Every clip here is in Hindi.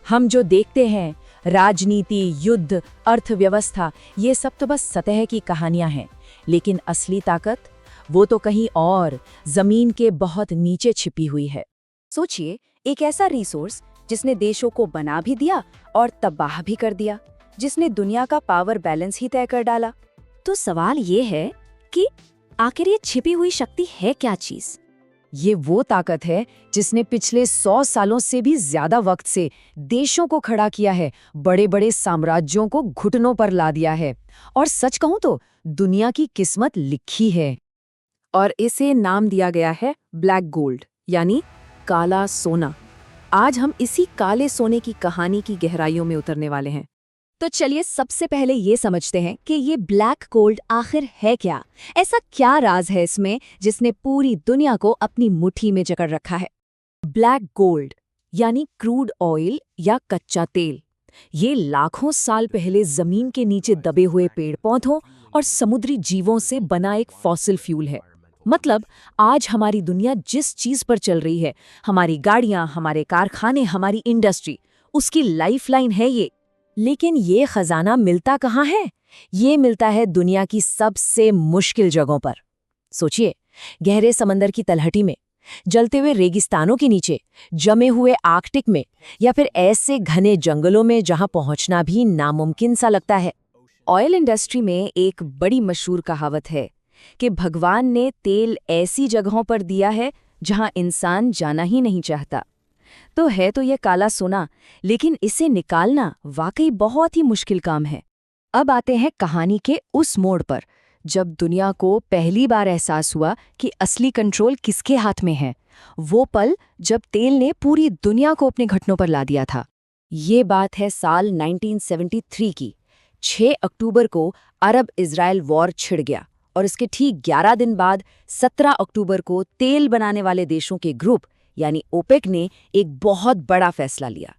हम जो देखते हैं, राजनीति, युद्ध, अर्थव्यवस्था, ये सब तो बस सतह की कहानियां हैं। लेकिन असली ताकत, वो तो कहीं और, जमीन के बहुत नीचे छिपी हुई है। सोचिए, एक ऐसा रिसोर्स जिसने देशों को बना भी दिया और तबाह भी कर दिया, जिसने दुनिया का पावर बैलेंस ही तय कर डाला। तो सवाल ये है कि आखिर ये छिपी हुई शक्ति है क्या चीज? ये वो ताकत है जिसने पिछले 100 सालों से भी ज्यादा वक्त से देशों को खड़ा किया है, बड़े बड़े साम्राज्यों को घुटनों पर ला दिया है, और सच कहूं तो दुनिया की किस्मत लिखी है। और इसे नाम दिया गया है ब्लैक गोल्ड, यानी काला सोना। आज हम इसी काले सोने की कहानी की गहराइयों में उतरने वाले हैं। तो चलिए सबसे पहले ये समझते हैं कि ये ब्लैक गोल्ड आखिर है क्या। ऐसा क्या राज है इसमें जिसने पूरी दुनिया को अपनी मुट्ठी में जकड़ रखा है? ब्लैक गोल्ड यानी क्रूड ऑयल या कच्चा तेल। ये लाखों साल पहले जमीन के नीचे दबे हुए पेड़ पौधों और समुद्री जीवों से बना एक फॉसिल फ्यूल है। मतलब आज हमारी दुनिया जिस चीज पर चल रही है, हमारी गाड़ियां, हमारे कारखाने, हमारी इंडस्ट्री, उसकी लाइफलाइन है ये। लेकिन ये खजाना मिलता कहाँ है? ये मिलता है दुनिया की सबसे मुश्किल जगहों पर। सोचिए, गहरे समंदर की तलहटी में, जलते हुए रेगिस्तानों के नीचे, जमे हुए आर्कटिक में, या फिर ऐसे घने जंगलों में जहां पहुंचना भी नामुमकिन सा लगता है। ऑयल इंडस्ट्री में एक बड़ी मशहूर कहावत है कि भगवान ने तेल ऐसी जगहों पर दिया है जहां इंसान जाना ही नहीं चाहता। तो है तो ये काला सोना, लेकिन इसे निकालना वाकई बहुत ही मुश्किल काम है। अब आते हैं कहानी के उस मोड़ पर जब दुनिया को पहली बार एहसास हुआ कि असली कंट्रोल किसके हाथ में है। वो पल जब तेल ने पूरी दुनिया को अपने घुटनों पर ला दिया था। ये बात है साल 1973 की। 6 अक्टूबर को अरब इजराइल वॉर छिड़ गया और इसके ठीक 11 दिन बाद 17 अक्टूबर को तेल बनाने वाले देशों के ग्रुप यानी ओपेक ने एक बहुत बड़ा फैसला लिया।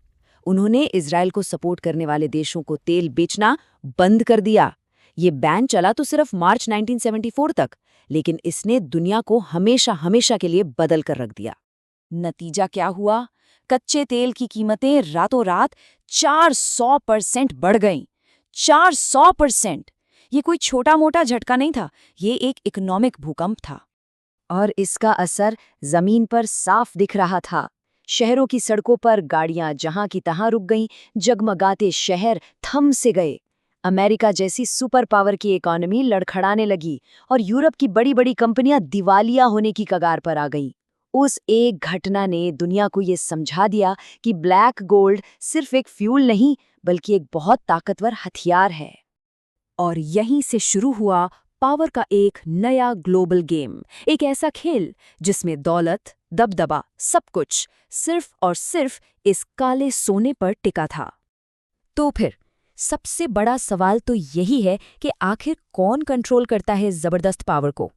उन्होंने इजराइल को सपोर्ट करने वाले देशों को तेल बेचना बंद कर दिया। ये बैन चला तो सिर्फ मार्च 1974 तक, लेकिन इसने दुनिया को हमेशा हमेशा के लिए बदल कर रख दिया। नतीजा क्या हुआ? कच्चे तेल की कीमतें रातों रात 400% बढ़ गईं। 400%! ये कोई छोटा मोटा झटका नहीं था, ये एक इकोनॉमिक भूकंप था। और इसका असर जमीन पर साफ दिख रहा था। शहरों की सड़कों पर गाड़ियां जहां की तहां रुक गईं, जगमगाते शहर थम से गए। अमेरिका जैसी सुपर पावर की इकोनॉमी लड़खड़ाने लगी और यूरोप की बड़ी बड़ी कंपनियां दिवालिया होने की कगार पर आ गईं। उस एक घटना ने दुनिया को ये समझा दिया कि ब्लैक गोल्ड सिर्फ एक फ्यूल नहीं, बल्कि एक बहुत ताकतवर हथियार है। और यहीं से शुरू हुआ पावर का एक नया ग्लोबल गेम, एक ऐसा खेल जिसमें दौलत, दबदबा, सब कुछ सिर्फ और सिर्फ इस काले सोने पर टिका था। तो फिर सबसे बड़ा सवाल तो यही है कि आखिर कौन कंट्रोल करता है इस जबरदस्त पावर को?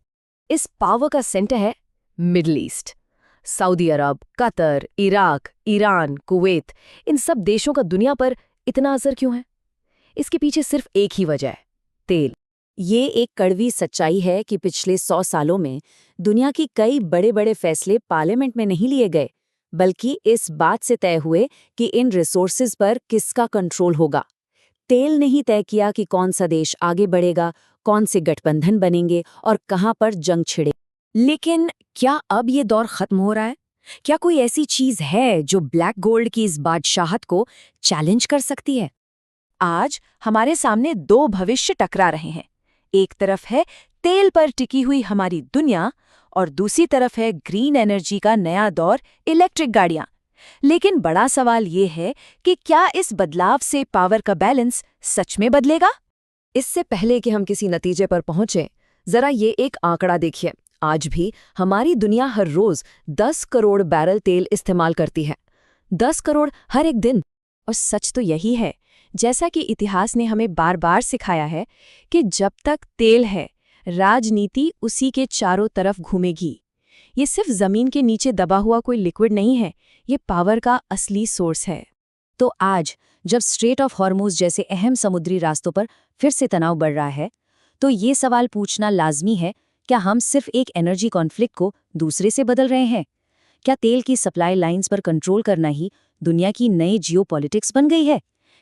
इस पावर का सेंटर है मिडिल ईस्ट। सऊदी अरब, कतर, इराक, ईरान, कुवैत, इन सब देशों का दुनिया पर इतना असर क्यों है? इसके पीछे सिर्फ एक ही वजह है, तेल। ये एक कड़वी सच्चाई है कि पिछले 100 सालों में दुनिया की कई बड़े बड़े फैसले पार्लियामेंट में नहीं लिए गए, बल्कि इस बात से तय हुए कि इन रिसोर्सेज पर किसका कंट्रोल होगा। तेल ने ही तय किया कि कौन सा देश आगे बढ़ेगा, कौन से गठबंधन बनेंगे और कहां पर जंग छिड़े। लेकिन क्या अब ये दौर खत्म हो रहा है? क्या कोई ऐसी चीज है जो ब्लैक गोल्ड की इस बादशाहत को चैलेंज कर सकती है? आज हमारे सामने दो भविष्य टकरा रहे हैं। एक तरफ है तेल पर टिकी हुई हमारी दुनिया और दूसरी तरफ है ग्रीन एनर्जी का नया दौर, इलेक्ट्रिक गाड़ियां। लेकिन बड़ा सवाल ये है कि क्या इस बदलाव से पावर का बैलेंस सच में बदलेगा? इससे पहले कि हम किसी नतीजे पर पहुंचे, जरा ये एक आंकड़ा देखिए। आज भी हमारी दुनिया हर रोज 10 करोड़ बैरल तेल इस्तेमाल करती है। 10 करोड़ हर एक दिन। और सच तो यही है, जैसा कि इतिहास ने हमें बार बार सिखाया है कि जब तक तेल है, राजनीति उसी के चारों तरफ घूमेगी। ये सिर्फ जमीन के नीचे दबा हुआ कोई लिक्विड नहीं है, ये पावर का असली सोर्स है। तो आज जब स्ट्रेट ऑफ हॉर्मुज जैसे अहम समुद्री रास्तों पर फिर से तनाव बढ़ रहा है, तो ये सवाल पूछना लाजमी है, क्या हम सिर्फ एक एनर्जी कॉन्फ्लिक्ट को दूसरे से बदल रहे हैं? क्या तेल की सप्लाई लाइंस पर कंट्रोल करना ही दुनिया की नई जियोपॉलिटिक्स बन गई है?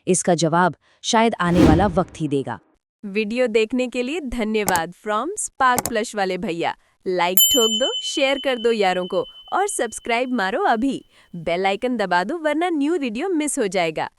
इसका जवाब शायद आने वाला वक्त ही देगा। वीडियो देखने के लिए धन्यवाद फ्रॉम स्पार्क प्लस वाले भैया। लाइक ठोक दो, शेयर कर दो यारों को और सब्सक्राइब मारो अभी। बेल आइकन दबा दो वरना न्यू वीडियो मिस हो जाएगा।